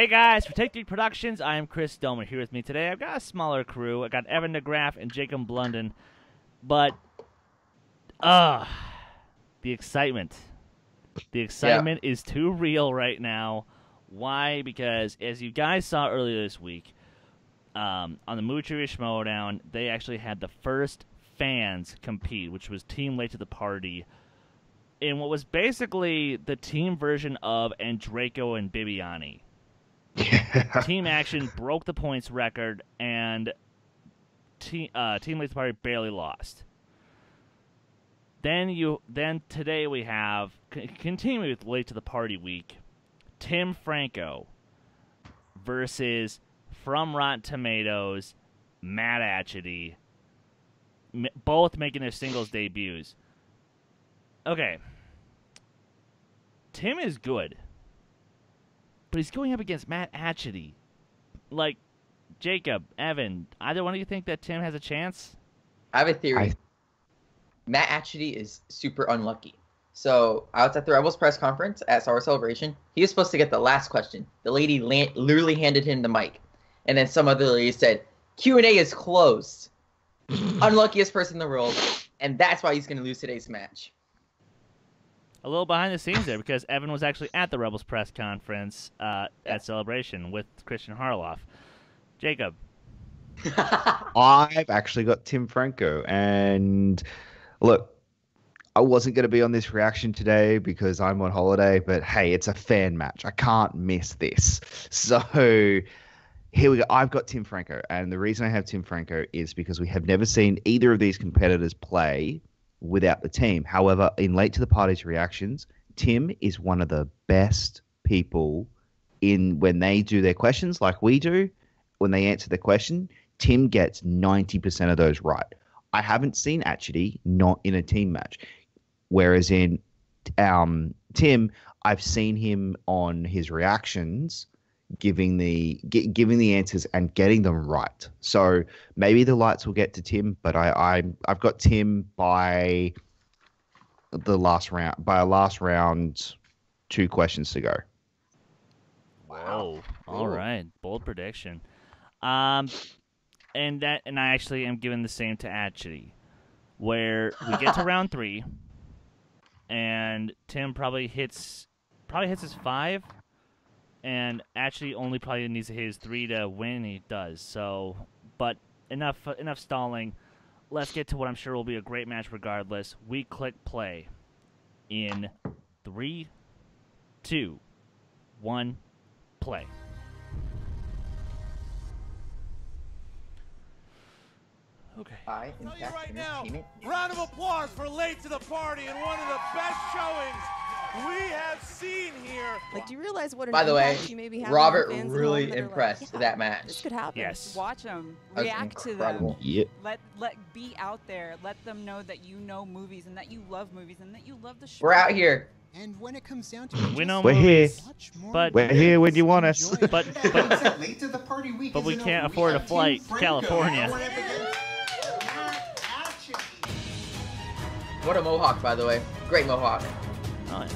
Hey guys, for Take 3 Productions, I am Chris Domer. Here with me today, I've got a smaller crew. I got Evan DeGraff and Jacob Blunden. But, the excitement. The excitement is too real right now. Why? Because, as you guys saw earlier this week, on the Movie Trivia Schmoedown, they actually had the first fans compete, which was Team Late to the Party, in what was basically the team version of Andraco and Bibiani. Team Action broke the points record, and Team Late to the Party barely lost. Then today we have, continuing with Late to the Party week, Tim Franco versus From Rotten Tomatoes, Matt Atchity, both making their singles debuts. Okay. Tim is good, but he's going up against Matt Atchity. Like, Jacob, Evan, either one of you think that Tim has a chance? I have a theory. Matt Atchity is super unlucky. So I was at the Rebels press conference at Star Wars Celebration. He was supposed to get the last question. The lady literally handed him the mic. And then some other lady said, Q&A is closed. Unluckiest person in the world. And that's why he's going to lose today's match. A little behind the scenes there, because Evan was actually at the Rebels press conference at Celebration with Christian Harloff. Jacob. I've actually got Tim Franco. And look, I wasn't going to be on this reaction today because I'm on holiday, but hey, it's a fan match. I can't miss this. So here we go. I've got Tim Franco. And the reason I have Tim Franco is because we have never seen either of these competitors play without the team. However, in Late to the Party's reactions, Tim is one of the best people in when they do their questions like we do. When they answer the question, Tim gets 90% of those right. I haven't seen Atchity not in a team match. Whereas in Tim, I've seen him on his reactions giving the answers and getting them right. So maybe the lights will get to Tim, but I've got Tim by the last round. By a last round, 2 questions to go. Whoa! All right, bold prediction. And I actually am giving the same to Atchity, where we get to round 3, and Tim probably hits his 5. And actually only probably needs to hit his 3 to win, he does. So, but enough stalling. Let's get to what I'm sure will be a great match regardless. We click play in 3, 2, 1, play. Okay. I, in fact, right now, round of applause for Late to the Party and one of the best showings we have seen here. Like, do you realize what an By the way, impact you maybe have Robert on fans really that impressed like, with that match. This could happen. Yes. Watch them, That was react to them. incredible. Yep. Be out there. Let them know that you know movies and that you love movies and that you love the show. We're out here. And when it comes down to it, We know We're movies, here. but We're here when you want us. but we can't afford a flight to California. What a mohawk, by the way. Great mohawk. Oh, yeah.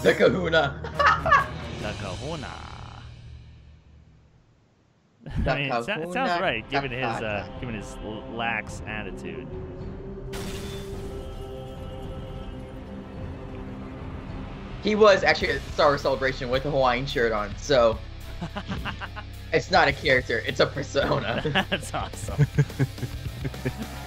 The kahuna. The kahuna. I mean, it sounds right, given his lax attitude. He was actually at Star Wars Celebration with a Hawaiian shirt on, so it's not a character, it's a persona. That's awesome.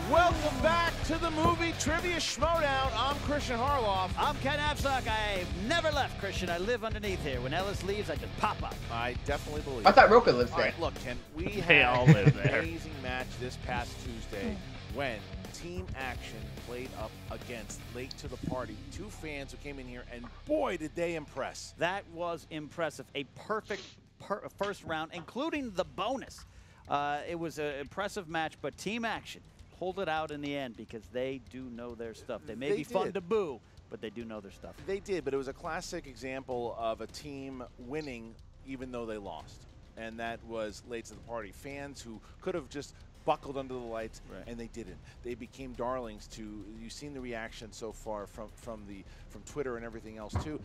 Welcome back to the Movie Trivia Schmoedown. I'm Christian Harloff. I'm Ken Absock. I've never left, Christian. I live underneath here. When Ellis leaves, I just pop up. I definitely believe I thought Roka lives All there. right, look, Ken, we They all had live an there. amazing match this past Tuesday when Team Action played up against Late to the Party. 2 fans who came in here, and boy, did they impress. That was impressive. A perfect first round, including the bonus. It was an impressive match, but Team Action pulled it out in the end because they do know their stuff. They may be fun to boo, but they do know their stuff. They did, but it was a classic example of a team winning even though they lost. And that was Late to the Party. Fans who could have just buckled under the lights, Right. and they didn't. They became darlings to. You've seen the reaction so far from Twitter and everything else too.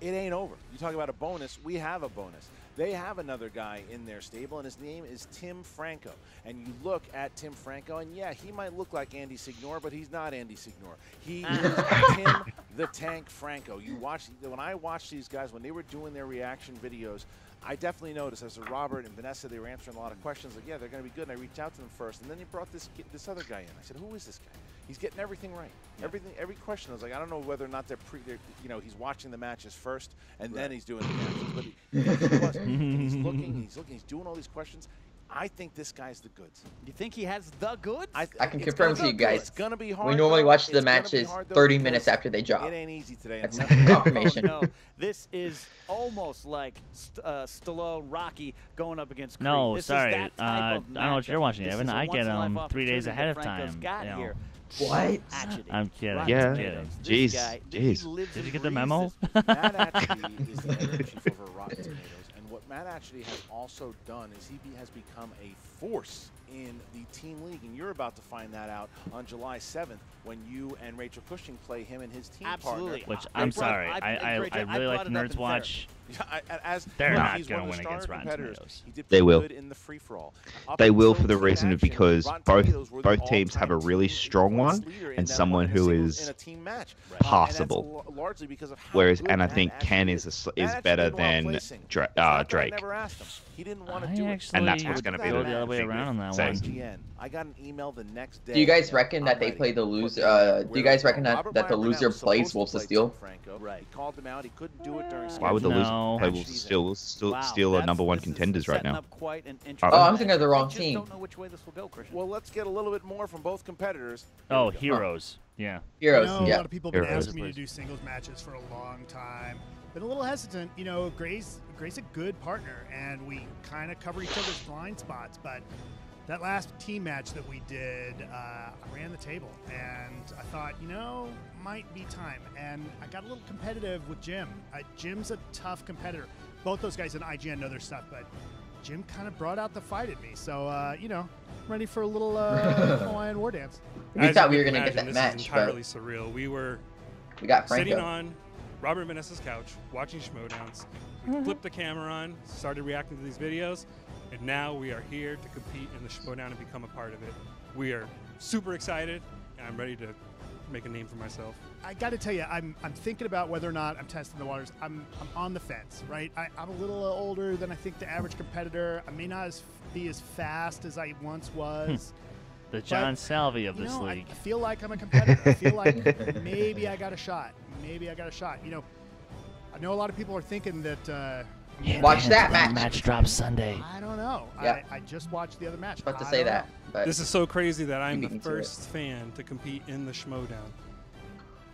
It ain't over. You talk about a bonus. We have a bonus. They have another guy in their stable, and his name is Tim Franco. And you look at Tim Franco, and yeah, he might look like Andy Signor, but he's not Andy Signor. He is Tim the Tank Franco. You watch when I watch these guys when they were doing their reaction videos. I definitely noticed as Robert and Vanessa, they were answering a lot of questions. Like, yeah, they're going to be good. And I reached out to them first, and then he brought this other guy in. I said, who is this guy? He's getting everything right. Yeah. Every question. I was like, I don't know whether or not they're he's watching the matches first, and then he's doing the reactions. But he's looking, he's doing all these questions. I think this guy's the goods. You think he has the goods? I can confirm to you guys. It's gonna be hard. We normally watch the matches 30 minutes after they drop. It ain't easy today. That's confirmation. Oh, no. This is almost like Stallone, Rocky going up against Creed. No, this sorry. Is that type I of don't know what you're watching, this Evan. is a I get once-in-a-life 3 days opportunity ahead of that Franco's time. got you know. here. What? Atchity. I'm kidding. Rotten Yeah. Tomatoes. This Jeez. guy, Jeez. he lives Did you and get the breathes memo? this. Matt Atchity is the editor-in-chief over Rotten Tomatoes, and what Matt Atchity has also done is he has become a force in the team league, and you're about to find that out on July 7th when you and Rachel Cushing play him and his team Absolutely. partner. Which I'm sorry. I really like brought it up Nerds in Watch. They're not he's gonna one of win the against stronger Rotten competitors. Tomatoes. He did They pretty will. good in the free-for-all. They will Until for the Team reason Action, because Rotten both Tomatoes were the both teams have a all-time really team strong points one leader in and that someone one who in is a team match. passable. And that's largely because of how Whereas, good and I Matt think Atchity Ken is. is Matt Atchity better didn't want than placing. Drake. It's not that I never asked him. He didn't want to do it. Actually, And that's what's gonna be go the the other way thing around on that saying. one. IGN. I got an email the next day. Do you guys reckon that I'm they ready. play the loser? Do you guys reckon that the Robert loser Burnett was plays supposed Wolves to of play Steel? Tim Franco. Right. He called him out. He couldn't do it during Why would the No. loser play still Wow, are that's- number one this is contenders right setting now? up quite an Oh, interesting I'm thinking of the match. wrong I just team. don't know which way this will go, Christian. Well, let's get a little bit more from both competitors. Oh, Heroes. Yeah. Heroes, I know a yeah. lot of people have been Heroes. asking me to do singles matches for a long time. Been a little hesitant. You know, Gray's a good partner, and we kind of cover each other's blind spots. But that last team match that we did, I ran the table, and I thought, might be time. And I got a little competitive with Jim. Jim's a tough competitor. Both those guys in IGN know their stuff, but Jim kind of brought out the fight at me. So, ready for a little Hawaiian war dance. We As thought you we were can gonna get imagine, that this is match, entirely but surreal. We were we got sitting Franco. on Robert and Vanessa's couch, watching Schmoedowns. We flipped the camera on, started reacting to these videos, and now we are here to compete in the Schmoedown and become a part of it. We are super excited, and I'm ready to make a name for myself. I got to tell you, I'm thinking about whether or not I'm testing the waters. I'm on the fence, right? I'm a little older than I think the average competitor. I may not be as fast as I once was. The John Salvi of this I league. feel like I'm a competitor. I feel like maybe I got a shot. Maybe I got a shot. I know a lot of people are thinking that. Watch that match. Match drops Sunday. I don't know. Yeah. I just watched the other match. About to I say don't that, know. but This is so crazy that I'm You the beat me to it. first fan to compete in the Schmoedown.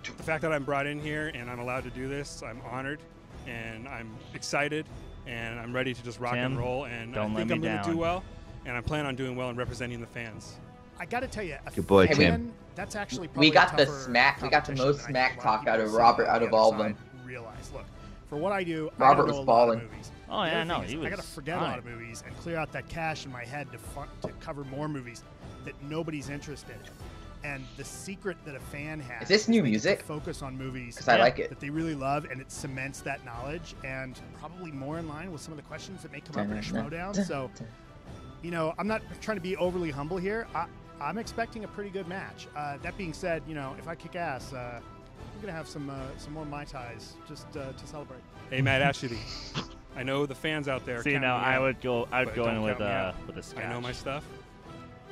The fact that I'm brought in here and I'm allowed to do this, I'm honored, and I'm excited, and I'm ready to just rock Tim, and roll, and I don't let think me I'm going to down. do well, and I plan on doing well and representing the fans. I got to tell you, Good boy, Hey, Tim. that's actually we probably got the tougher smack. We got the competition most than I smack think a lot talk out of people Robert see out on of the all of other them. side Realize, look, for what I do, Robert I don't was know a lot of balling. movies. Oh, The yeah, other no, thing he is, was I got to forget a fine. lot of movies and clear out that cache in my head to cover more movies that nobody's interested in. And the secret that a fan has Is this new they get to music? focus on movies 'Cause I like it. that they really love, and it cements that knowledge, and probably more in line with some of the questions that may come up in a Schmoedown. So, I'm not trying to be overly humble here. I'm expecting a pretty good match. That being said, if I kick ass, I'm gonna have some more Mai Tais just to celebrate. Hey, Matt Atchity, I know the fans out there. See, count now me I out, would go but in don't with count me out. a scotch. I know my stuff.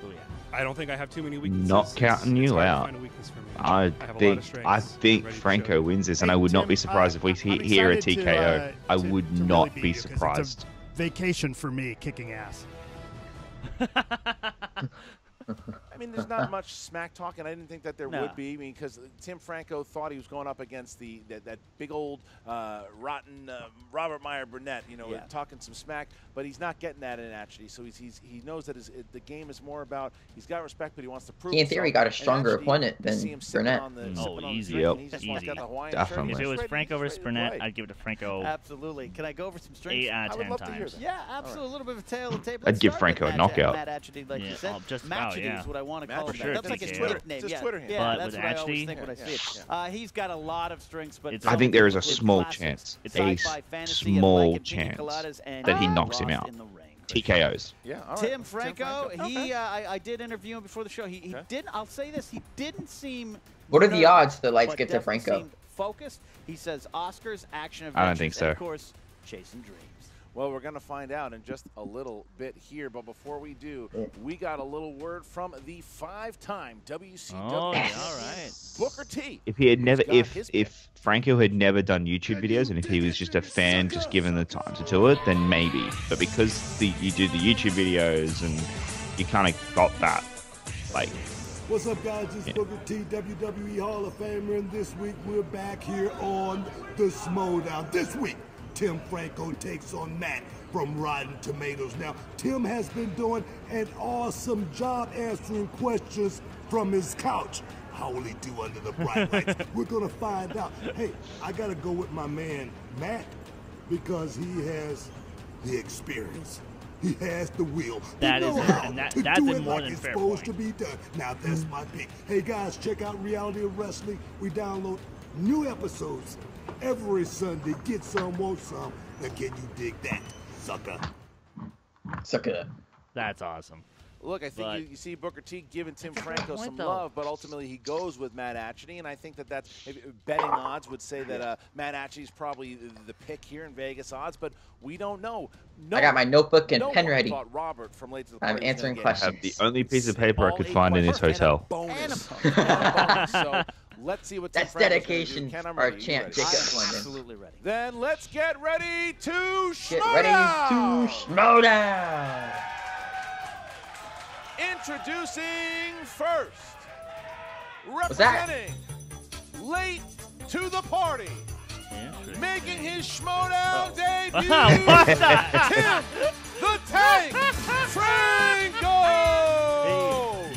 Oh, yeah. I don't think I have too many weaknesses. Not counting It's you hard to out. find a weekness for me. I have a lot of think strengths. I'm ready to show Franco you. wins this, and Hey, I would not Tim, be surprised if we I'm hear a excited TKO. I to would really not beat be you 'cause it's a surprised. vacation for me kicking ass. I mean, there's not much smack talk, and I didn't think that there No. would be. I mean, because Tim Franco thought he was going up against that big old rotten Robert Meyer Burnett, you know, Yeah. talking some smack. But he's not getting that in Atchity, so he knows that the game is more about he's got respect, but he wants to prove. He in theory himself. got a stronger And opponent you see than him sipping Burnett. on the- Oh, sipping on the easy. drink, Yep. and he's just Easy. got the Hawaiian shirt. Definitely. If He's it was ready- Franco he's versus ready to Burnett, play. I'd give it to Franco Absolutely. Can I go over some strengths? 8 out I of would 10 love to hear times. that. Yeah, absolutely. A little bit of a tail of the tape. I'd Let's give start Franco with a Matt, knockout. Matt Atchity, like Yeah, you said. oh, just Matchity about, yeah. is what I want to Match call for him. sure. That's like his TKO. Twitter It's name. his Yeah, Twitter handle. yeah, But that's with what I always Atchity- think when I see it. Yeah. He's got a lot of strengths, but It's I think there is a it's small classics. chance, It's a sci-fi, fantasy, and small like pina chance coladas and that he knocks him lost out. in the ring. TKOs. Yeah, all right. Tim Franco, Okay. I did interview him before the show. He Okay. didn't. I'll say this. He didn't seem. What are the nervous, odds the lights but get to definitely Franco? seemed focused. He says Oscars, action adventures, I don't think so. and of course, chasing dreams. Well, we're going to find out in just a little bit here, but before we do, we got a little word from the 5-time WCW Oh, yeah, all right. Booker T. If he had never, got his pick. if Franco had never done YouTube videos, and if he was just a fan, just given the time to do it, then maybe. But because you do the YouTube videos, and you kind of got that, like. What's up, guys? It's Booker T, WWE Hall of Famer, and this week we're back here on the Schmoedown. This week, Tim Franco takes on Matt from Rotten Tomatoes. Now, Tim has been doing an awesome job answering questions from his couch. How will he do under the bright lights? We're gonna find out. Hey, I gotta go with my man, Matt, because he has the experience. He has the will. That the is it, know-how and to that's do a it more like than it's fair supposed point. to be done. Now that's my pick. Hey guys, check out Reality of Wrestling. We download new episodes every Sunday. Get some, want some. Now can you dig that, sucker? Sucker. That's awesome. Look, I think But- you see Booker T giving Tim That's a great Franco point, some though. love, but ultimately he goes with Matt Atchity, and I think that's maybe betting odds would say that Matt Atchity's probably the pick here in Vegas odds, but we don't know. No, I got my notebook and no pen one ready. thought Robert from Late to the I'm Party was answering gonna get questions. Have the only piece of paper I all could 8 find in his questions and a hotel. bonus. And a bonus. So let's see what Tim That's Franco's gonna do. dedication Ken, I'm for our ready. You champ, ready? Jacob I am London. absolutely ready. Then let's get ready to Get ready Schmoedown! to Schmoedown. Introducing first, What's that? representing Late to the Party, Interesting. making his Schmoedown debut, What the? Tim the Tank Franco!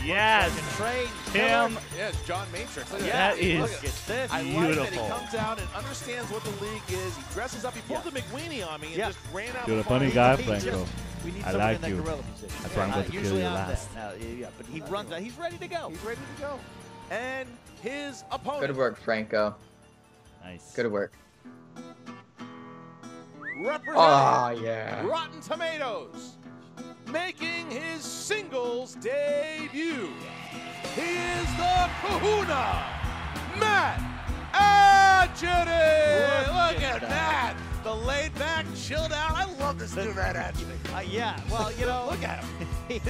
Yes, Trade Tim. Yeah, it's John Matrix. Look at That Look is at this. I like that he beautiful. comes out and understands what the league is. He dresses up. He pulled the McWeenie on me and Yeah. just ran out. You're a before funny he- guy, he Franco. just- We need I someone like in that you. gorilla position. That's why I'm going to kill usually you I'm last. there. Yeah, but he runs out. He's ready to go. He's ready to go. And his opponent. Good work, Franco. Nice. Good work. Representing Oh, yeah. Rotten Tomatoes, making his singles debut. He is the Kahuna, Matt Atchity. Look at that. The laid back, chilled out. I love this new Matt Atchity. Yeah, well, you know. Look at him.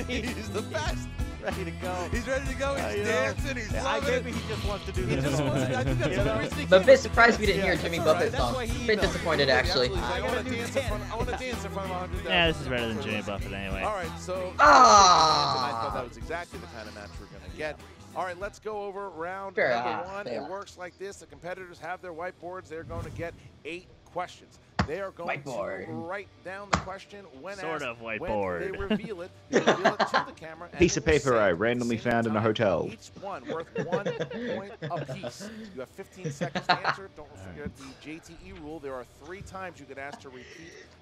He's the best. Ready to go. He's ready to go. He's you know, dancing. He's loving maybe it. he just wants to do He this. just wants to. I think that's the reason he But came. a bit surprised we didn't hear a Jimmy That's all Buffett right. That's song. why he Bit knows. disappointed, actually. He's like, I I want gotta to do dance 10. in front. I want to dance in front of 100,000. Yeah, this is better than Jimmy Buffett anyway. All right, so Ah. I thought that was exactly the kind of match we're going to get. All right, let's go over round Fair number enough, one. fair It enough. works like this. The competitors have their whiteboards. They're going to get 8 questions. They are going Whiteboard. to write down the question when Sort asked. of When whiteboard. they reveal it to the camera. and Piece it of will paper say I at the randomly same found in a time, hotel. Each one worth 1 point apiece. You have 15 seconds to answer. Don't forget the JTE rule. There are 3 times you can ask to repeat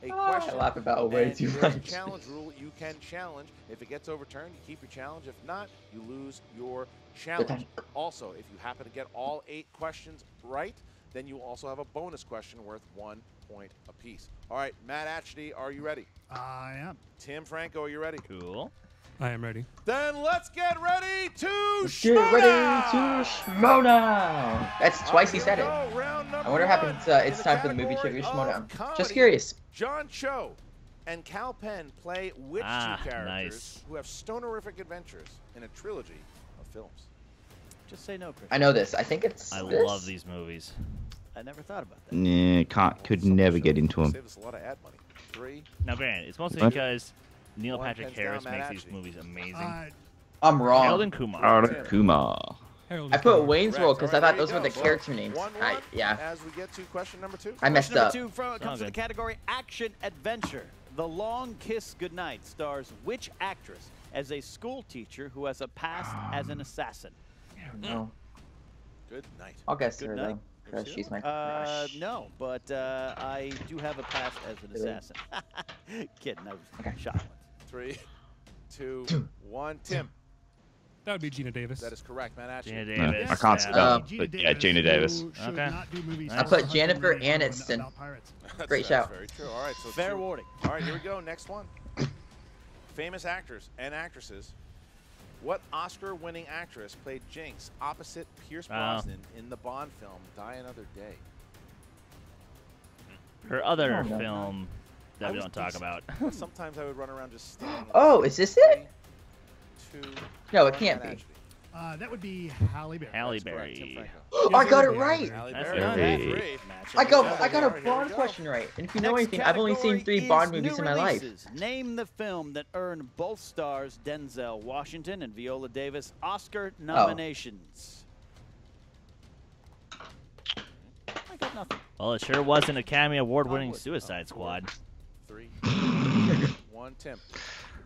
a question. I laugh about way And too there's a much. challenge rule. You can challenge. If it gets overturned, you keep your challenge. If not, you lose your challenge. Also, if you happen to get all 8 questions right, then you also have a bonus question worth 1 point apiece. All right, Matt Atchity, are you ready? I am. Tim Franco, are you ready? Cool. I am ready. Then let's get ready to Get ready Schmoedown! to Schmoedown. That's twice he said it. Here we go, round number I wonder what happens. one. It's In time for the movie category trivia of Schmoedown. comedy, Just curious. John Cho and Cal Penn play which 2 characters nice. who have stonerific adventures in a trilogy of films? Just say no, Chris. I know this. I think it's I this. love these movies. I never thought about that. Nah, could never get into him. Save us a lot of ad money. 3. Now, granted, it's mostly What? because Neil One Patrick pens down Harris Matt makes these Atchity. movies amazing. I'm wrong. Harold and Kumar. Harold Kumar. Harold I and put Kumar. Wayne's World because I thought There those you were the go. character names. 1-1 Yeah, As we get to question number 2. I messed up. Question number 2 comes to the good. category Action Adventure. The Long Kiss Goodnight stars which actress as a school teacher who has a past as an assassin? I don't know. Good night. I'll guess Good her night. though, because she's my crush. No, but I do have a past as an Really? assassin. Kidding, I was Okay. shot once. 3, 2, 1. Tim. That would be Gina Davis. That is correct, Matt Gina Atchity. No, Davis. I can't yeah. spell. Gina But yeah, Gina Davis. who should Okay. not do movies I put about Jennifer Hungary Aniston. about pirates. Great shout. Very true. All right, so Fair two. warning. All right, here we go. Next one. Famous actors and actresses. What Oscar-winning actress played Jinx opposite Pierce Brosnan in the Bond film Die Another Day? Her other Oh, no. film that I we was don't talk decent. about. Sometimes I would run around just staring. at Oh, the is this screen. it? 3, 2, No, it 1, can't Matt be. Atchity. That would be Halle Berry. Halle That's correct, Tim Berry. Franco. I got it Yeah, right. Halle That's Berry. good. 3. I got a Here we Bond go. question right. And if you know Next anything, I've only seen category 3 Bond is movies new in my life. releases. Name the film that earned both stars Denzel Washington and Viola Davis Oscar nominations. I got nothing. Well, it sure was an Academy Award-winning Hollywood. Suicide Squad. 3, 1. Tim.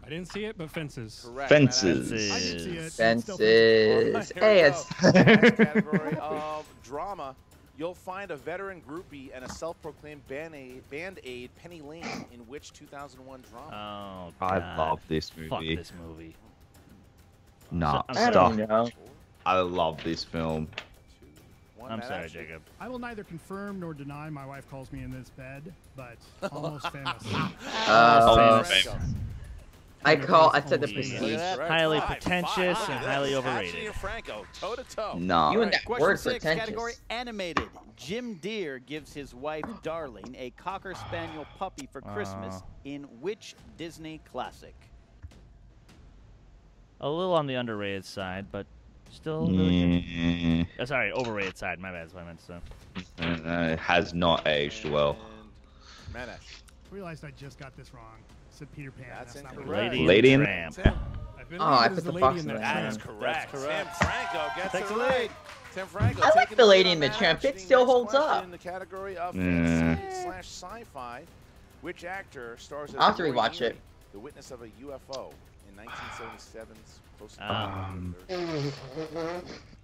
I didn't see it, but Fences. Correct. Fences. Matt Atchity. I did see it. Fences. All right, here Hey, we it's go. Next category of drama. You'll find a veteran groupie and a self-proclaimed band-aid, Penny Lane, in which 2001 drama? Oh, I God. love this Fuck movie. this movie. Nah, I'm I sorry. stop. don't know. I love this film. 2, 1. I'm Matt sorry, Atchity. Jacob. I will neither confirm nor deny my wife calls me in this bed, but almost famous. Almost famous. Franco. I said the Look at Prestige. that. Correct. Highly 5, pretentious 5. and highly Atchity overrated. and Franco, toe-to-toe. Nah. You and that Question word 6, pretentious. category animated. Jim Deere gives his wife Darling a Cocker Spaniel puppy for Christmas in which Disney classic? A little on the underrated side, but still really Yeah. good. Sorry, overrated side. My bad, is what I meant to say. It has not aged well. And Matt Atchity. I realized I just got this wrong. I said Peter Pan. That's That's not incorrect. what it Lady, was. Lady and and- Tramp. Tim. I Oh, I believe it put is the the fox lady in in the that That Tramp. is tramp. correct. That's correct. Tim Franco gets Takes it the right. lead. Tim Franco I like taking the lead Lady on in the Matt Tramp. It Atchity. still Next holds question up. In the category of Mm. fantasy/sci-fi, which actor stars as I'll have to Roy rewatch Neely, it. the witness of a UFO in 1977's Close Um, Encounters?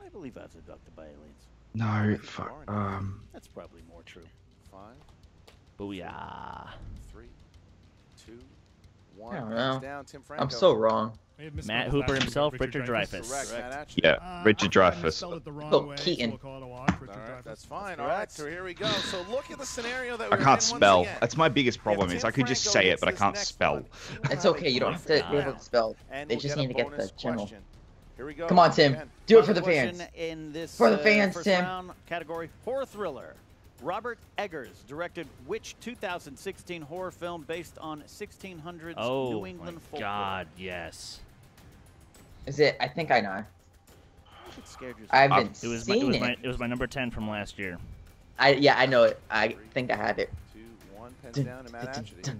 I believe I was abducted by aliens. No, fuck. That's probably more true. 5, Booyah. 3, 2, 1. I don't Hands know. down. Tim Franco. I'm so wrong. May have missed Matt one Hooper last name, himself, but Richard Dreyfuss. Correct. Correct. Matt Atchity. Yeah, Richard I Dreyfuss. misspelled it the wrong Oh, way, Keaton. so we'll call it a wash. Richard All right, Dreyfuss. that's fine. That's All right, correct. so here we go. So look at the scenario that I we're in can't once spell. again. That's my biggest problem If is Tim I could just Franco say it, hits but I this can't next spell. one, he will It's have okay. a You don't have point to for be the able round, to spell. and They we'll just get a need to get the bonus general. question. Here we go. Come on, Tim. Again. Do it for Final the fans. question in this For the fans, first Tim. round category, horror thriller. Robert Eggers directed which 2016 horror film based on 1600s Oh, New my England folklore? God, yes. Is it? I think I know. It scared you. I haven't It was seen it was my number 10 from last year. Yeah, I know it. I think I have it. 2, 1, pens down to Matt Atchity. The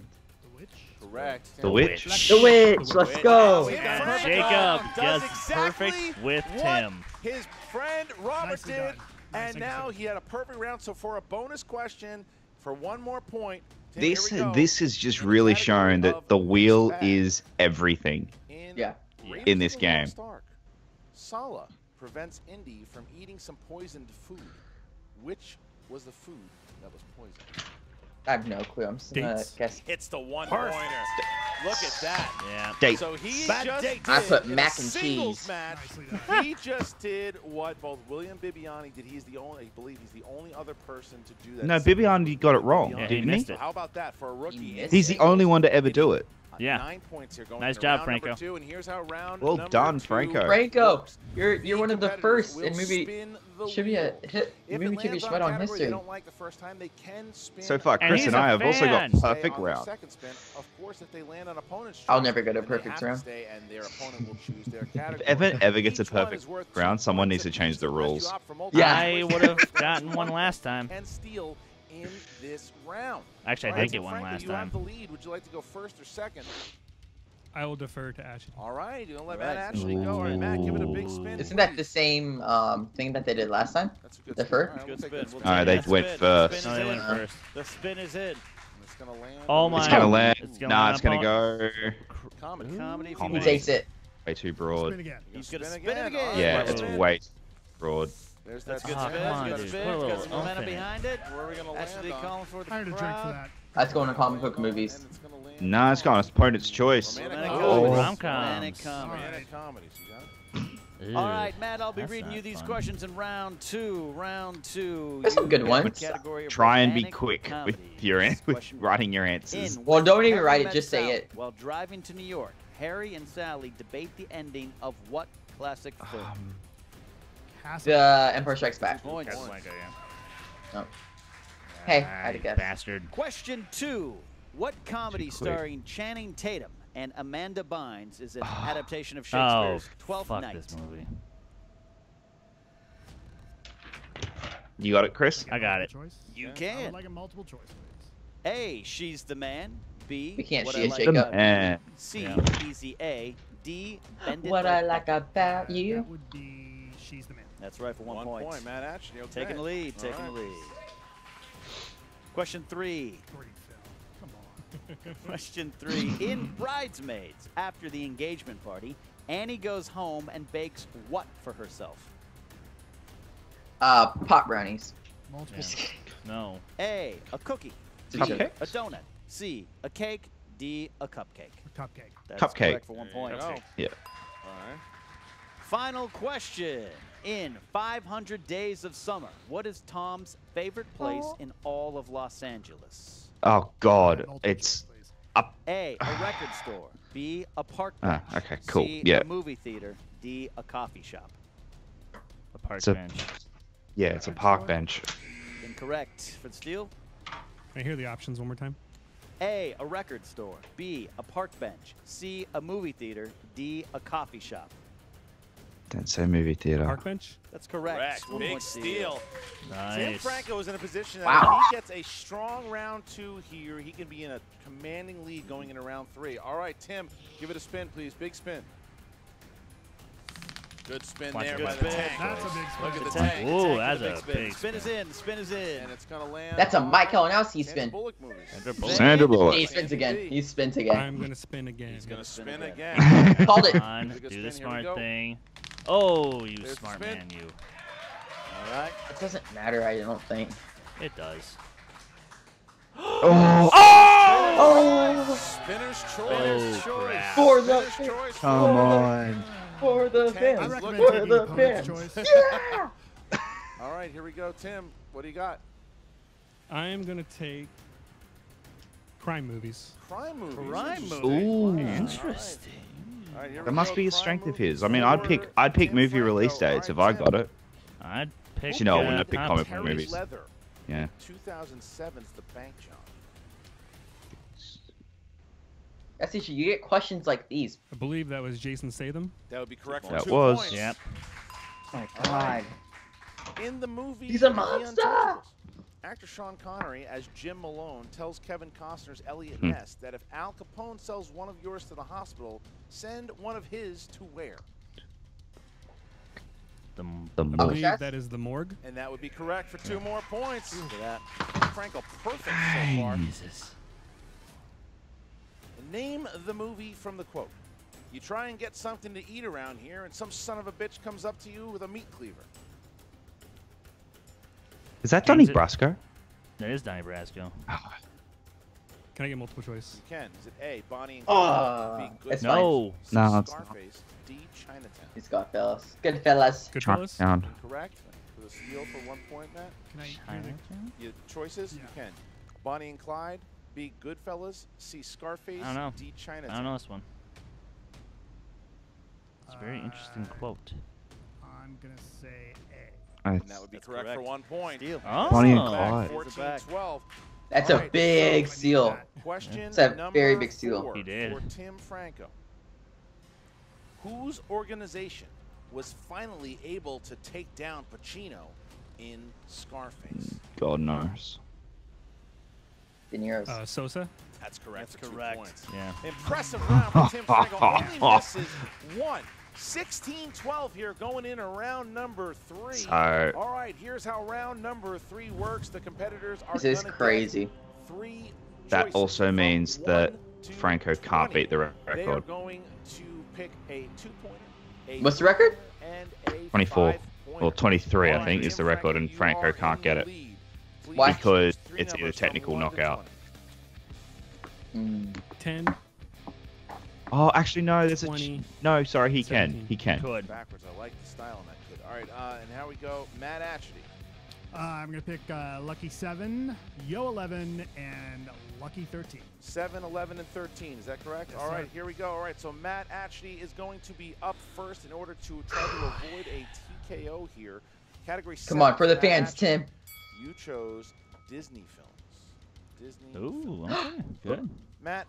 Witch. Correct. The Tim Witch. The Witch. Let's go. Tim And Franco Jacob does does exactly perfect with what Tim. His friend Robert Nicely did, done. Nice and and now good. he had a perfect round. So for a bonus question, for one more point, Tim, This here we go. this has just In the really category shown that of the wheel bad is everything. in Yeah. Raiders In of this the game. Lost Ark, Sala prevents Indy from eating some poisoned food. Which was the food that was poisoned? I have no clue. I'm just gonna Dates. guess. It's the one Perfect. pointer. Look at that. Yeah. Date. So he Bad just dates. I did put in a mac and singles cheese. match. Nicely done. He just did what both William Bibiani did. He's the only, I believe, he's the only other person to do that. No, Bibiani got it wrong, Yeah, he didn't missed he? it. So how about that for a rookie? He in missed He's the singles? only one to ever do it. Yeah. 9 points here going Nice into job, round number Franco. 2, and here's how round Well number done, 2 Franco. Franco, works. you're The one of the competitors first will in movie. spin the Should be a wheel. hit. If Movie it Trivia lands on a Schmoedown category they history. don't like the first time, they can spin. So far, And Chris he's and a I have also got fan. Stay perfect on their round. second spin. Of course, if they land on opponent's I'll choice, never get a then they perfect have to round. stay, and their opponent will choose their If category. ever gets a Each one perfect is worth 2 round, someone points needs to change apiece the unless you rules. opt for multiple Yeah. I choice. would have gotten one last time. And steal in this round. Actually, I All right, did get so one Franco, last you time. have the lead. Would you like to go first or second? I will defer to Atchity. All right, you're gonna let Right. Matt actually go. All right, Matt, give it a big spin. Isn't that the please. same thing that they did last time? That's a good the spin. fur? All right, Good we'll take spin. that We'll spin. All right, take they that went spin. first. The No, spin they is went in. first. The spin is in. It's gonna land. Oh my. It's gonna land. It's gonna Nah, land it's gonna up go Comedy. Comedy. Ooh. for He Wayne. takes it. way too Spin broad. again. He's Spin gonna spin it again. again. All right, Yeah, right, it's spin. way too broad. There's That's that good Oh, spin. come That's on, good dude. spin. Put a Got little some momentum oomph in it. behind it. Where are we gonna Atchity land calling for the I had a drink for crowd. that. That's going to comic book movies. And it's gonna land Nah, it's got an opponent's choice. Romantic Romantic Oh. comedies. Rom-coms. Romantic comedies. Romantic comedies. You got it? Ew, All right, Matt, I'll be that's reading not you these fun. questions in round two. Round two. There's some You good pick ones. the category of Try and be romantic quick with comedies. your with Question writing your one. answers. In Well, When don't even Harry write it, Met just say Sally, it. While driving to New York, Harry and Sally debate the ending of what classic film? Castle. The Empire Strikes Back. Points. Casablanca, yeah. Oh. Hey, I had to You guess. Bastard. Question two. What comedy Too quick. starring Channing Tatum and Amanda Bynes is an adaptation of Oh, Shakespeare's Twelfth fuck Night? this movie. You got it, Chris? I got it. Choice? You I can. would like a multiple choice, please. A. She's the man. B. We can't What see I it, Like Jacob. About You. Eh. C. Yeah. Easy A. D. Bend It What I Like like Beckham. about you. That would be She's the Man. That's right for 1 point. point. Matt Atchity. Okay. Taking the lead. All Taking the right. lead. Question three. Great film. Come on. Question three. In Bridesmaids, after the engagement party, Annie goes home and bakes what for herself? Pot brownies. Multiple. Just kidding. No. A. A cookie. B. Cupcake? A donut. C. A cake. D. A cupcake. A cupcake. That's Cupcake. correct for 1 There you point. go. Yeah. All right. Final question. In 500 Days of Summer, what is Tom's favorite place in all of Los Angeles? Oh God, Multiple it's choice, please. up. A. A record store. B. A park Ah, bench. okay, cool. C. Yeah. A movie theater. D. A coffee shop. A park It's a- bench. Yeah, it's a park bench. Incorrect for the steal. Can I hear the options one more time? A. A record store. B. A park bench. C. A movie theater. D. A coffee shop. Don't say movie theater. Park bench? That's correct. Correct. 1 Big point steal. Nice. Tim Franco is in a position that Wow. if he gets a strong round two here, he can be in a commanding lead going into round three. All right, Tim, give it a spin, please. Big spin. Good spin Watch there good by spin. the tank. That's a big Look spin. at the The tank. tank. Ooh, The that's tank a with big spin is spin. in. Spin is in. And it's going to land. That's a on Mike Kalinowski Sandra spin. Bullock movies. Sandra Bullock. Sandra Bullock. He spins again. He spins again. I'm going to spin again. He's going to spin spin again. again. Called it. Come on, Good do the spin, here we smart go. thing. Oh, you There's the smart spin. man, you. All right. It doesn't matter, I don't think. It does. Oh, Oh! Spinner's Spinner's choice. choice. crap. For the Spinner's choice. come on. For the Tank I is fans. recommend looking- For taking the opponent's fans. choice. Yeah! All right, here we go. Tim, what do you got? I'm going to take crime movies. Crime movies. Crime Interesting. Ooh. Interesting. All right, here we That must go. be a Crime strength of movies his. I mean, I'd pick for I'd pick Tim movie release Franco. dates All if right, I Tim. got it. I'd pick. You know, I wouldn't have picked comic book Terry movies. Leather. Yeah. 2007's The Bank Job. That's issue. You get questions like these. I believe that was Jason Statham. That would be correct for That 2 was. points. Yep. Oh my All right. In the movie He's a The monster! Untouchables, actor Sean Connery as Jim Malone tells Kevin Costner's Elliot Ness that if Al Capone sells one of yours to the hospital, send one of his to where? The I movie. believe Chef? that is the morgue. And that would be correct for 2 more points. Look at Franco, perfect so far. Jesus. Name the movie from the quote. You try and get something to eat around here, and some son of a bitch comes up to you with a meat cleaver. Is that Donnie James it- Brasco? That is Donnie Brasco. Can I get multiple choice? You can. Is it A, Bonnie and Oh, Clyde, B, it's Goodfellas, No. C, No, it's not. Scarface, D, Chinatown? He's got fellas. Good fellas. Goodfellas? Down. Correct. For the steal for 1 point, Matt. Can I hear Chinatown? Your choices? You Yeah. can. Bonnie and Clyde, B, Goodfellas, C, Scarface, I don't know. D, I Chinatown. don't know this one. It's a very interesting quote. I'm going to say A. And that would be That's correct, for correct. 1 point. Steal. Oh. Bonnie and Back, Clyde. 14-12. That's All a right, big so seal. Question It's a number very big steal. 4 He did. for Tim Franco. Whose organization was finally able to take down Pacino in Scarface? God knows. De Niro's. Sosa. That's correct. That's for 2 correct. points. Yeah. Impressive round for Tim Franco. Only misses one. 16-12 here going in around number 3. So- All right, here's how round number 3 works. The competitors are This is gonna get crazy. 3 That choices also from means 1 that to Franco can't 20. beat the They are record. going to pick a 2-pointer, a What's the record? 4-pointer, and a 24. 5-pointer. Or 23, All I right, think, is Tim the record, and you Franco are can't in get the it. lead. Please Why? Because choose 3 it's either numbers from technical 1 to knockout. 20. 10. Oh, actually, no. There's 20, no. Sorry, he 17. can. He can. Good. Backwards. I like the style on that kid. All right, and here we go. Matt Atchity. I'm going to pick Lucky 7, Yo 11, and Lucky 13. 7, 11, and 13. Is that correct? Yes, All right, sir. here we go. All right, so Matt Atchity is going to be up first in order to try to avoid a TKO here. Category 7. Come on, for the Matt fans, Atchity. Tim. You chose Disney films. Disney Ooh, films. okay. Good. Matt,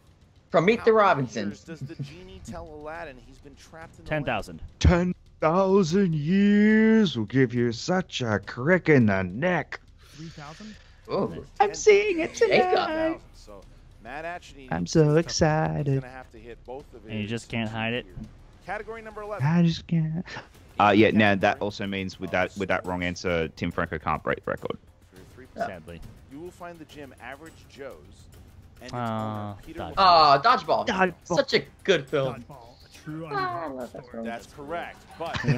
From Meet how the many Robinsons. years does the genie tell Aladdin he's been trapped in the 10,000. 10,000 years will give you such a crick in the neck. 3,000? Oh, I'm seeing it Jacob. tonight. So Matt Atchity. I'm so He's excited. going to have to hit both of his. And you just can't hide it. here. Category number 11. I just can't. Yeah. Now that also means with that wrong answer, Tim Franco can't break the record. For your 3 Sadly. You will find the gym Average Joe's and its Ah, owner, Peter. Dodgeball. oh, Dodgeball. Dodgeball. Such a good film. Dodgeball. A true I underdog love that story. film. That's correct, but he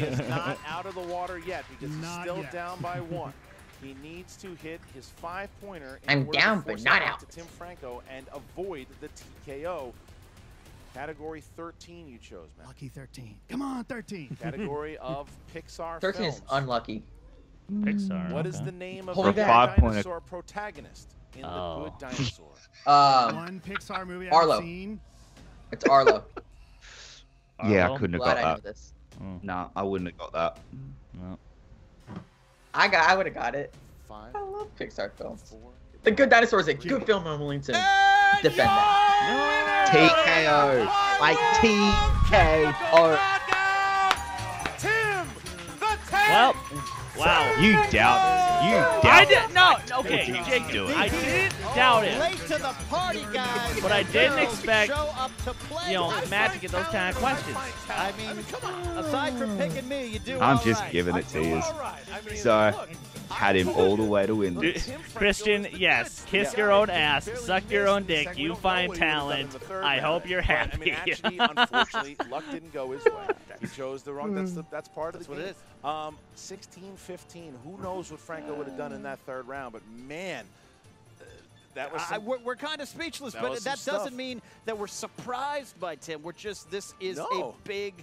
is not out of the water yet because he's Not still yet. down by 1. He needs to hit his 5-pointer in I'm order down, to force but not it out. to Tim Franco and avoid the TKO. Category 13 you chose, man. Lucky 13. Come on, 13. Category of Pixar 13 films. is unlucky. Pixar. What is okay. the name of Holy the cow. good 5-pointer. dinosaur protagonist in Oh. The Good Dinosaur? One Pixar movie I've Arlo. seen. It's Arlo. Yeah, I Arlo? couldn't have Glad I know got that. this. Nah, I wouldn't have got that. No. I would have got it. 5, I love Pixar films. 4. The Good Dinosaur is a good film, Wilmington. Defend that. TKO. Like TKO. Tim, the Tank. Well, wow. You doubt it. You doubt I it. did no. Okay, you Jake, do it? I didn't doubt it. Late to the party, guys. But I didn't Girls expect, show up to play. You know, Matt to get those kind of questions. I mean, come on. Aside from picking me, you do I'm all just right. giving it to you. All right. I mean, So, look, had him all the way to win Dude, this. Christian, yes, kiss your own ass, suck your own dick. You find talent. I hope you're I mean, happy. actually, unfortunately, luck didn't go his way. He chose the wrong. That's part of the That's what game. it is. 16-15. Who knows what Franco would have done in that 3rd round? But man, that was. We're kind of speechless, That but was that some doesn't stuff. mean that we're surprised by Tim. We're just, this is No. a big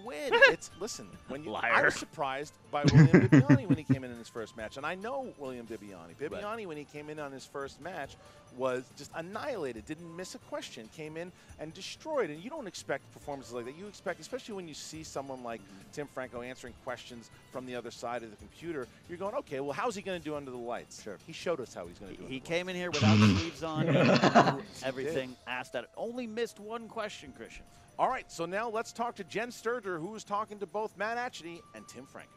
win. It's listen. When you, I Liar. was surprised by William Bibbiani when he came in his first match, and I know William Bibbiani. Bibbiani, when he came in on his first match, was just annihilated. Didn't miss a question. Came in and destroyed. And you don't expect performances like that. You expect, especially when you see someone like Tim Franco answering questions from the other side of the computer. You're going, okay, well, how's he going to do under the lights? Sure. He showed us how he's going to do. He under the came lights. in here without the sleeves on, knew everything, asked that. Only missed one question, Christian. All right, so now let's talk to Jen Sturger, who is talking to both Matt Atchity and Tim Franco.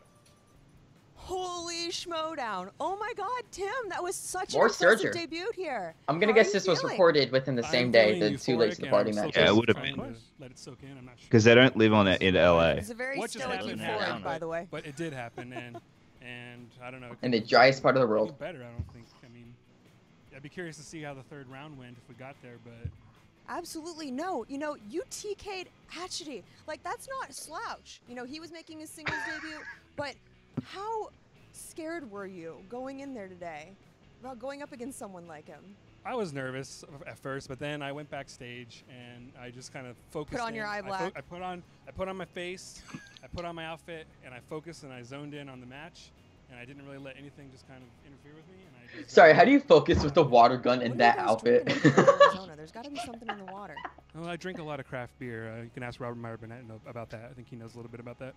Holy Schmoedown. Oh my God, Tim, that was such More an impressive Sturger. debut here. I'm gonna How are guess you this was feeling? recorded within the same I'm day, feeling the Too Late euphoric to the and Party I'm still match. Yeah, it just would've trying been. to let it soak in. I'm not sure. Because they don't live on it in LA. It was a very What just stoic happened euphoric, happened. by the way. But it did happen, and I don't know. it In could the driest part of the be world. better, I don't think. I mean, I'd be curious to see how the 3rd round went if we got there, but Absolutely no. You know, you TK'd Atchity. Like, that's not a slouch. You know, he was making his singles debut, but how scared were you going in there today about going up against someone like him? I was nervous at first, but then I went backstage and I just kind of focused. Put on your eye black. I put on my face, I put on my outfit, and I focused and I zoned in on the match, and I didn't really let anything just kind of interfere with me. And I just Sorry, how do you focus with the water gun What in are you that guys outfit? drinking in Arizona? There's got to be something in the water. Well, I drink a lot of craft beer. You can ask Robert Meyer Burnett about that. I think he knows a little bit about that.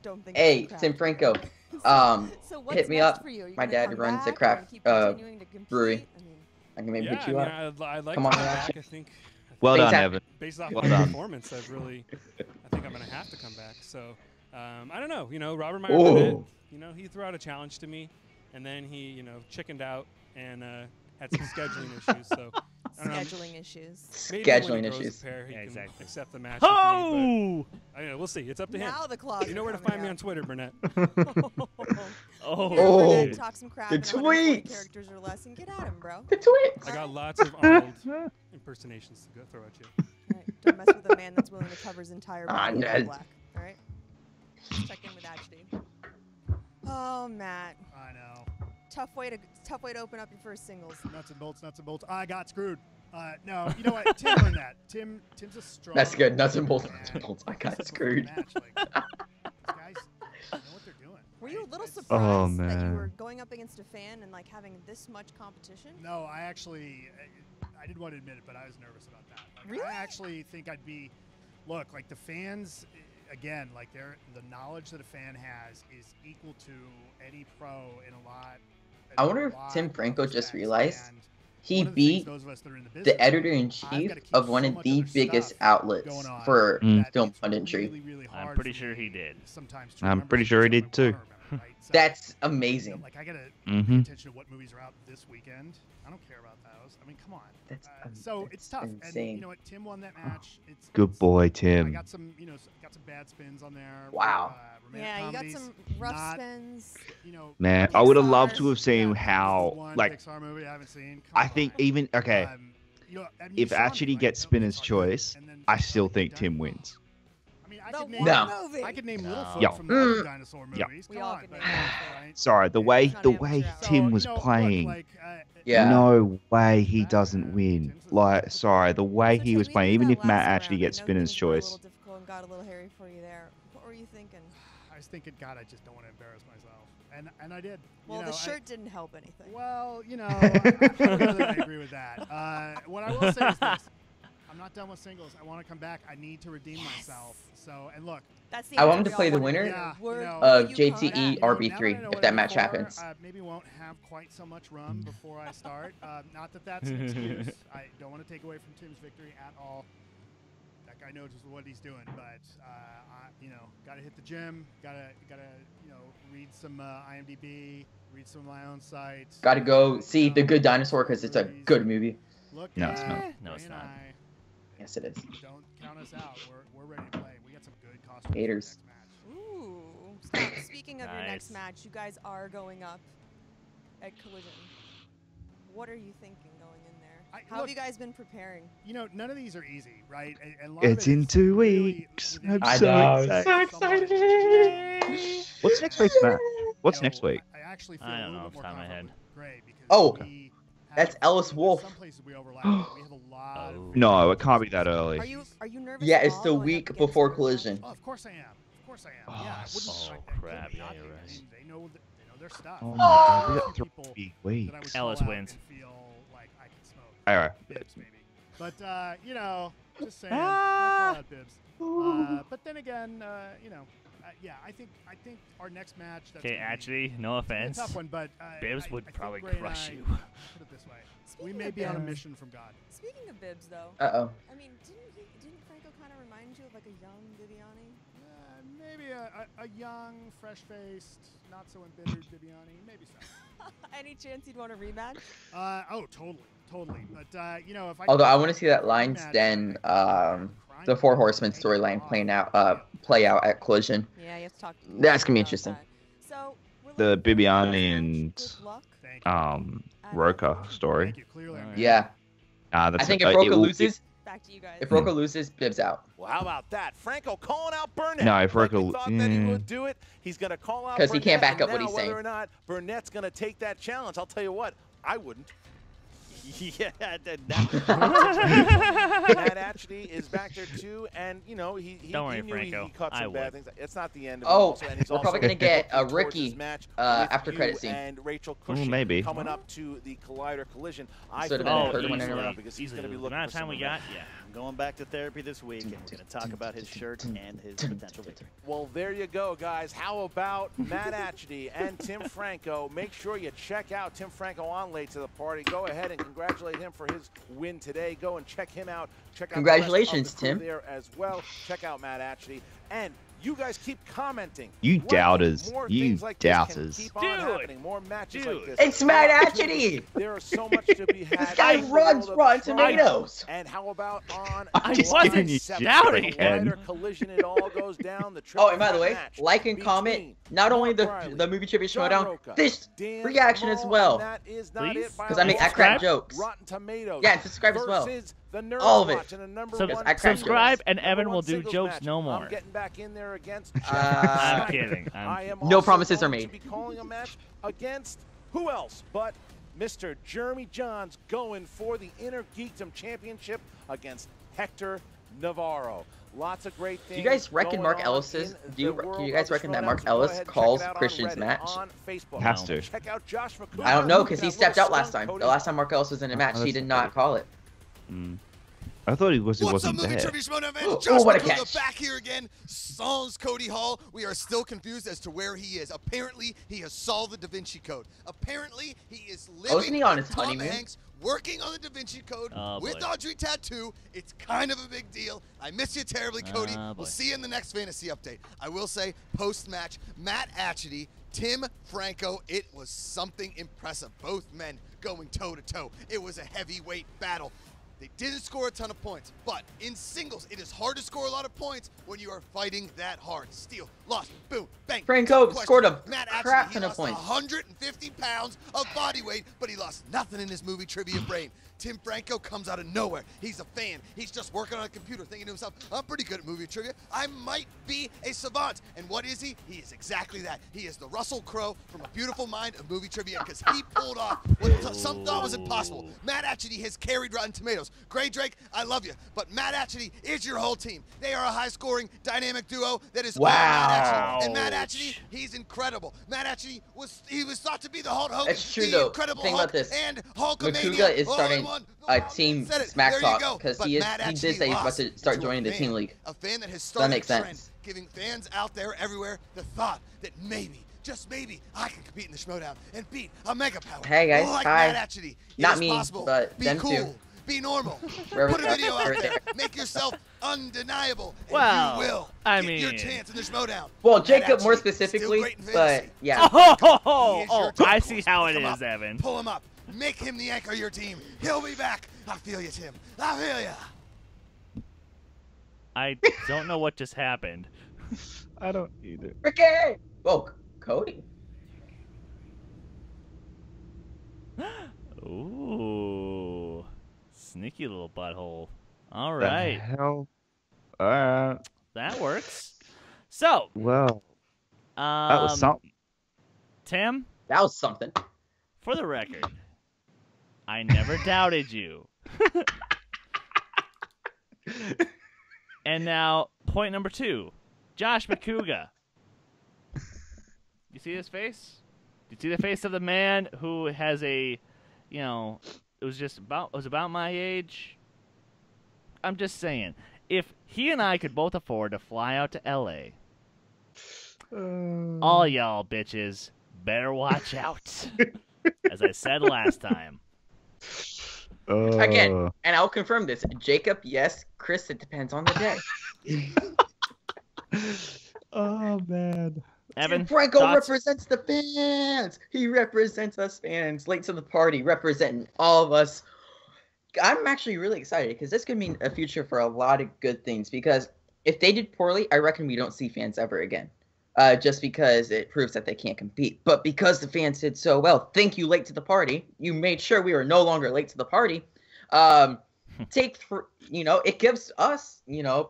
Don't think Hey, it's Tim craft. Franco. So what's Hit me next up. for you? Are you My gonna dad come runs a back? craft Are you gonna keep continuing to compete? brewery. I mean, I can maybe Yeah, hit you up. I'd like Come to on, come man. back. I think Well Thanks, done, Zach. Evan. based off Well my done. performance, I think I'm gonna have to come back. So I don't know. You know, Robert Meyer Ooh. Burnett, you know, he threw out a challenge to me, and then he, you know, chickened out and had some scheduling issues, so I don't know. Scheduling issues. Maybe when Scheduling he grows issues. a pair, he Yeah, can exactly. accept the match. Oh! With me, but, I don't know, we'll see. It's up to him. Now the claws. You know where to find me on Twitter, Burnett. Oh, Oh. Burnett, talk some crap The in 140 tweets. characters or less and get at him, bro. The tweets. I got lots of Arnold impersonations to go throw at you. All right, don't mess with a man that's willing to cover his entire body in all Ned. black. All right. Check in with Atchity. Oh, Matt. I know. Tough way to open up your first singles. Nuts and bolts, nuts and bolts. I got screwed. No, you know what? Tim learned that. Tim's a strong. That's good. Nuts and bolts. man. Nuts and bolts. I This got is a screwed. match. Like, these guys know what they're doing. Were you a little It's- surprised that you man. were going up against a fan and like having this much competition? No, I actually, I didn't want to admit it, but I was nervous about that. Like, Really? I actually think I'd be, look, like the fans, again, like the knowledge that a fan has is equal to any pro in a lot. I wonder if lot Tim of Franco just respects. realized And he one of the things beat those of us that are in the business the do, editor-in-chief I've gotta keep of so one of much the other biggest stuff outlets going on for that film it's punditry. really, really I'm hard pretty for sure me he did. sometimes to I'm remember pretty sure he things did I too. wanna remember, right? So, That's you know, amazing. like I gotta Mhm. pay attention to what movies are out this weekend. I don't care about those. I mean, come on. That's So that's it's tough. And insane. you know what? Tim won that match. It's Good boy, Tim. I got some, got some bad spins on there. Wow. Romantic Yeah, you got comedies, some rough not, spins. Man, I would have Pixar. loved to have seen Yeah, how, one like, Pixar movie I haven't seen. Come I think on. even, okay, You know, I mean, if you saw me, Atchity right? gets No, spinner's Pixar choice, and then I Pixar still got think done. Tim wins. I mean, I The could name one No. movie. I could name No. Littlefoot Yeah. from the other dinosaur Yeah. movies. We Come all on, could but- name Littlefoot. right? Sorry, the way It's not the amateur way hour. Tim was you know, look, playing, like, Yeah. no way he doesn't win. Like, sorry, the way So he take was me playing, through even that if Matt last actually round. gets I know spinner's things were a choice. little difficult and got a little hairy for you there. What were you thinking? I was thinking, God, I just don't want to embarrass myself, and I did. Well, you know, the shirt didn't help anything. Well, you know, I don't know that I agree with that. What I will say is this: I'm not done with singles. I want to come back. I need to redeem myself. So, and look, That's the I want answer him to we play all the wanted to winner hear. Yeah, Word- you know, will of you JTE come back? you know, RB3 now that I know if it that match before, happens. Maybe won't have quite so much rum before I start. Not that that's an excuse. I don't want to take away from Tim's victory at all. That guy knows what he's doing, but got to hit the gym. Got to read some IMDb, read some of my own sites. Got to go see The Good Dinosaur because it's a good movie. Look, No, it's not. No, it's Ray and not. I, Yes, it is. don't count us out. We're ready to play. We got some good costumes. Haters. For the next match. Ooh. Speaking of your next Nice. match, you guys are going up at Collision. What are you thinking going in there? How have look, you guys been preparing? You know, none of these are easy, right? And a lot of It's it in is 2 really weeks. within I'm I so know. excited. So excited. What's next week's match? What's You know, next week? I actually feel I a don't little know bit off more the top of my confident head. with Gray because Oh, we that's have- Ellis there's Wolf. Some places we overlap. but we have a lot of No, it can't be that early. Are you nervous? Yeah, at it's all the going up week against before Gray? Collision. Oh, of course I am. Of course I am. Oh, Yeah, I wouldn't oh, expect that. crap, Couldn't be yeah, not you're be. right. I mean, they know their stuff. Oh my god, we got Few people 3 that I weeks. would Ellis call out wins. and feel like I could smoke. Alright. Bibs, maybe. But just saying, might call out Bibs. But then again, yeah, I think our next match. That's Okay, gonna be actually, no a offense. tough one, but Bibbs would I think probably Gray and crush I- you. Put it this way: we Speaking may of be on a Bibbs- mission from God. Speaking of Bibbs, though, Uh-oh. I mean, didn't Franco kind of remind you of like a young Viviani? Maybe a young, fresh-faced, not so embittered Bibiani. Maybe so. Any chance you'd want a rematch? Oh, totally. But if I Although I want to see that Lions Den, the Four Horsemen storyline play out at Collision. Yeah, you have to talk. That's gonna be about interesting. that. So we're The looking forward to Bibiani this and match. Good luck. Thank you. And, Roca story. Thank you. Clearly, Oh, Yeah. That's I think it if Roca will- loses, Back to you guys. if Roca loses, Bibs out. Well, how about that? Franco calling out Burnett. No, if Like we Roca- thought that he yeah. would do it. He's going to call out 'Cause he can't Burnett, back up and what he's now saying. Whether or not Burnett's going to take that challenge, I'll tell you what, I wouldn't. Yeah, Matt Atchity is back there too, and he Don't worry, knew Franco. he caught I some bad would. things. It's not the end. Of Oh, it also, and he's we're also probably gonna get a looking towards his Ricky, match after with credit you scene. and Rachel Cushing maybe. coming up to the Collider Collision. I Should've feel been a like third he's one in a gonna row. because he's Easily. going to be The looking amount for of time we some of got, that. yeah. I'm going back to therapy this week and going to talk about his shirt and his potential victory. Well, there you go, guys. How about Matt Atchity and Tim Franco? Make sure you check out Tim Franco on Late to the Party. Go ahead and congratulate him for his win today. Go and check him out. Check out Congratulations, the rest of the crew Tim. there as well. Check out Matt Atchity. And You guys keep commenting. You liking. doubters. More You things like this can doubters. keep on Dude. happening. More matches like this. It's Matt Atchity. There is so much to be had. This guy in the runs world of Rotten the Schmoedown. Tomatoes. And how about on I just wasn't giving you doubting shit, him. Rider collision? It all goes down. The Oh, and by the way, match like and comment between not only the Mark Riley, the movie trivia John Schmoedown, Roca, this Dan reaction as Small, well. and that is not Please? it by 'Cause a I make long I crack shot. jokes. Rotten Tomatoes. Yeah, and subscribe as well. versus the Nerd All of it. Watch and a number Sub- one I crack subscribe, jokes. and number Evan one will do singles jokes match. no more. I'm getting back in there against. I'm Uh, kidding. I am No also promises are going to made. be calling a match against who else but Mr. Jeremy Johns going for the Inner Geekdom Championship against Hector Navarro. Lots of great things. Do you guys reckon going Mark on Ellis's? in Do you the world guys of the reckon that Schmoedown, Mark so go Ellis ahead and check calls it out on Christian's Reddit, match? on Facebook. Has to. Check out Josh McCool. I don't know because he That stepped little out last stunt time. Cody The last time Mark Ellis was in a match, he that's did not okay. call it. I thought he What's up, wasn't Movie there. Trivia Schmoedown fans? Oh, Josh what a McCouga catch. back here again. Sans Cody Hall. We are still confused as to where he is. Apparently, he has solved the Da Vinci Code. Apparently, he is living Wasn't he on with his Tom honeymoon? Hanks, working on the Da Vinci Code Oh, with boy. Audrey Tattoo. It's kind of a big deal. I miss you terribly, Cody. Oh, boy. We'll see you in the next fantasy update. I will say, post-match, Matt Atchity, Tim Franco, it was something impressive. Both men going toe-to-toe. It was a heavyweight battle. They didn't score a ton of points, but in singles, it is hard to score a lot of points when you are fighting that hard. Steal, lost, boom, bang. Franco Question. scored a Matt crap Atchity, ton he of lost points. 150 pounds of body weight, but he lost nothing in his movie trivia brain. Tim Franco comes out of nowhere. He's a fan. He's just working on a computer thinking to himself, I'm pretty good at movie trivia. I might be a savant. And what is he? He is exactly that. He is the Russell Crowe from A Beautiful Mind of movie trivia because he pulled off what some thought was impossible. Matt Atchity has carried Rotten Tomatoes. Gray Drake, I love you, but Matt Atchity is your whole team. They are a high-scoring, dynamic duo that is all Matt Atchity. And Matt Atchity, he's incredible. Matt Atchity was thought to be the Hulk Hogan. That's true, the though. Incredible Think Hulk about this. and Hulkamania Makuga is all in starting one. a team Said it. smack There you talk go. because But he Matt did Atchity say he's about lost to start to a joining the fan, team league. A fan that has That started makes a trend, sense. giving fans out there everywhere the thought that maybe, just maybe, I can compete in the Schmoedown and beat a mega power. Hey, guys. Like Hi. Matt Atchity. It Not is me, possible. but be them cool. two. Be normal. Right Put a video out there. there. Make yourself undeniable. And Well, you will I get your mean- chance in the Schmoedown. Well, Matt Jacob more Atchity, still specifically, great in but fantasy. yeah. Oh, He is your I dark see horse. how Pick it him is, up. Evan. Pull him up. Make him the anchor of your team. He'll be back. I feel you, Tim. I feel you. I don't know what just happened. I don't either. Ricky! Oh, Cody. Ooh, sneaky little butthole. All The right, hell? that works. So, Well, that was something. Tim, That was something. for the record, I never doubted you. And now, point number 2, Josh McCouga. You see his face? You see the face of the man who has a, it was about my age. I'm just saying, if he and I could both afford to fly out to L.A., all y'all bitches better watch out. As I said last time. Again, and I'll confirm this. Jacob, yes. Chris, it depends on the day. Oh man. Evan, Franco thoughts? represents the fans. He represents us fans. Late to the party, representing all of us. I'm actually really excited because this could mean a future for a lot of good things. Because if they did poorly, I reckon we don't see fans ever again. Just because it proves that they can't compete. But because the fans did so well, thank you, Late to the Party. You made sure we were no longer late to the party. It gives us,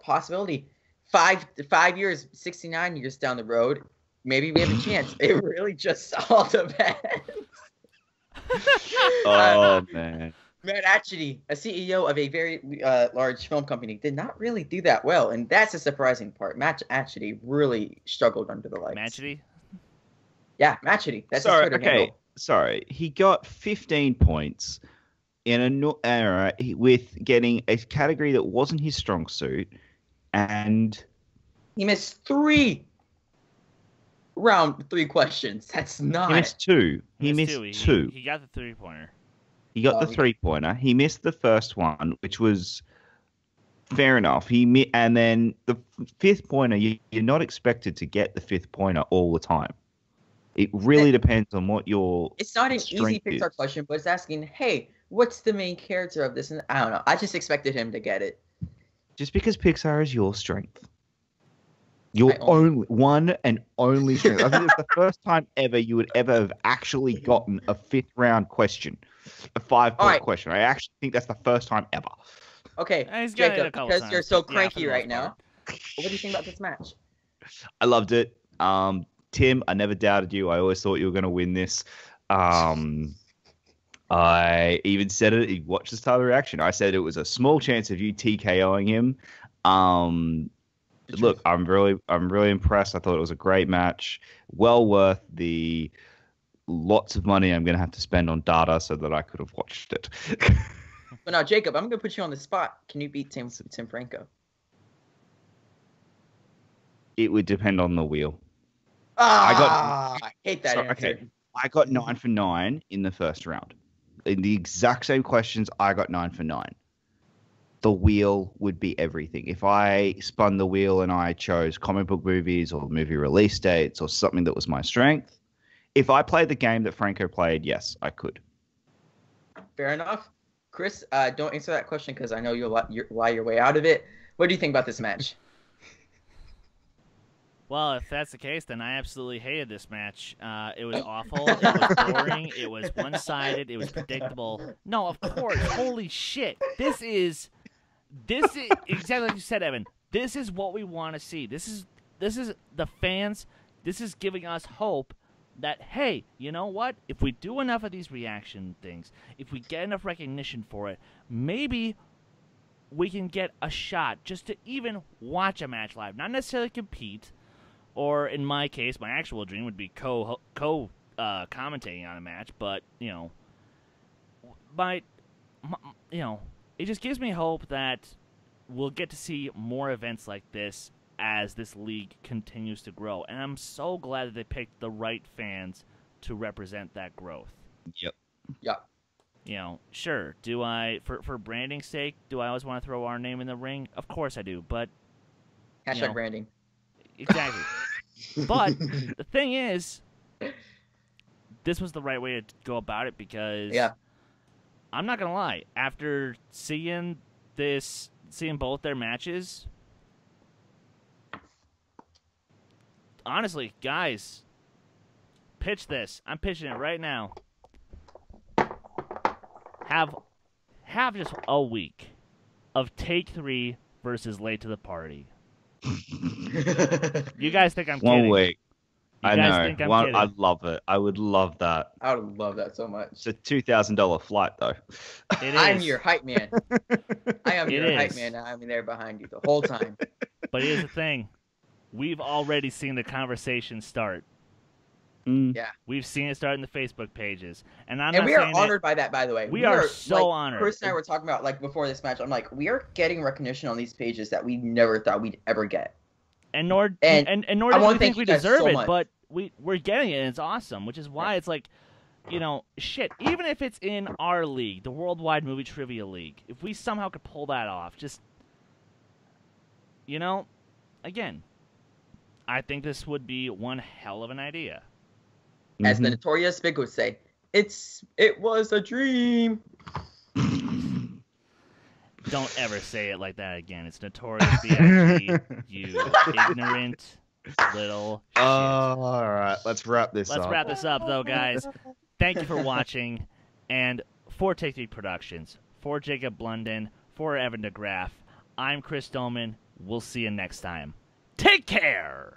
possibility. 5 years, 69 years down the road, maybe we have a chance. It really just all depends. Oh man. Matt Atchity, a CEO of a very large film company, did not really do that well, and that's the surprising part. Matt Atchity really struggled under the lights. Matchity? Yeah, Matt Atchity. That's his Sorry. Twitter Okay. handle. Sorry. He got 15 points in with getting a category that wasn't his strong suit, and He missed 3 round 3 questions. That's not. he missed 2. He Missed missed two. 2. He got the 3-pointer. He got the Oh. 3-pointer. He missed the first one, which was Fair enough. And then the fifth pointer, you're not expected to get the fifth pointer all the time. It really depends on what your It's not an easy strength Pixar is. question, but it's asking, hey, what's the main character of this? And I don't know. I just expected him to get it. Just because Pixar is your strength. Your only one and only strength. I think it's the first time ever you would ever have actually gotten a fifth round question, a 5-point question. I actually think that's the first time ever. Okay, He's got it a Jacob, couple because times, you're so but yeah, for cranky the most right now, part. what do you think about this match? I loved it. Tim, I never doubted you. I always thought you were going to win this. I even said it. You watched the start of the reaction. I said it was a small chance of you TKOing him. Look, I'm really impressed. I thought it was a great match. Well worth the lots of money I'm going to have to spend on data so that I could have watched it. But now, Jacob, I'm going to put you on the spot. Can you beat Tim Franco? It would depend on the wheel. I hate that answer. Okay, I got 9 for 9 in the first round. In the exact same questions, I got 9 for 9. The wheel would be everything. If I spun the wheel and I chose comic book movies or movie release dates or something that was my strength, if I played the game that Franco played, yes, I could. Fair enough. Chris, don't answer that question because I know you'll lie your way out of it. What do you think about this match? Well, if that's the case, then I absolutely hated this match. It was awful. It was boring. It was one-sided. It was predictable. No, of course. Holy shit. This is exactly like you said, Evan. This is what we want to see. This is the fans. This is giving us hope that, hey, you know what? If we do enough of these reaction things, if we get enough recognition for it, maybe we can get a shot just to even watch a match live. Not necessarily compete. Or in my case, my actual dream would be commentating on a match. But it just gives me hope that we'll get to see more events like this as this league continues to grow. And I'm so glad that they picked the right fans to represent that growth. Yep. Sure. Do I, for branding's sake, do I always want to throw our name in the ring? Of course I do. But Hashtag branding. Exactly. But the thing is, this was the right way to go about it because I'm not going to lie. After seeing both their matches, honestly, guys, pitch this. I'm pitching it right now. Have just a week of Take 3 versus Late to the Party. You guys think I'm kidding? 1 week. You I guys know. think I'm kidding? I'd love it. I would love that. I would love that so much. It's a $2,000 flight, though. It is. I'm your hype man. I am your hype is. man. I'm there behind you the whole time. But here's the thing. We've already seen the conversation start. Yeah. We've seen it start in the Facebook pages. And we are honored by that, by the way. We are so honored. Chris and I were talking about, before this match, I'm like, we are getting recognition on these pages that we never thought we'd ever get. And nor do we think we deserve it, but we're getting it, and it's awesome, which is why it's like, shit, even if it's in our league, the Worldwide Movie Trivia League, if we somehow could pull that off, just, again, I think this would be one hell of an idea. As the Notorious Big would say, it was a dream. Don't ever say it like that again. It's Notorious B.I.G., you ignorant little shit. All right, let's wrap this up. Let's wrap this up, though, guys. Thank you for watching. And for Take 3 Productions, for Jacob Blunden, for Evan DeGraff, I'm Chris Dolman. We'll see you next time. Take care!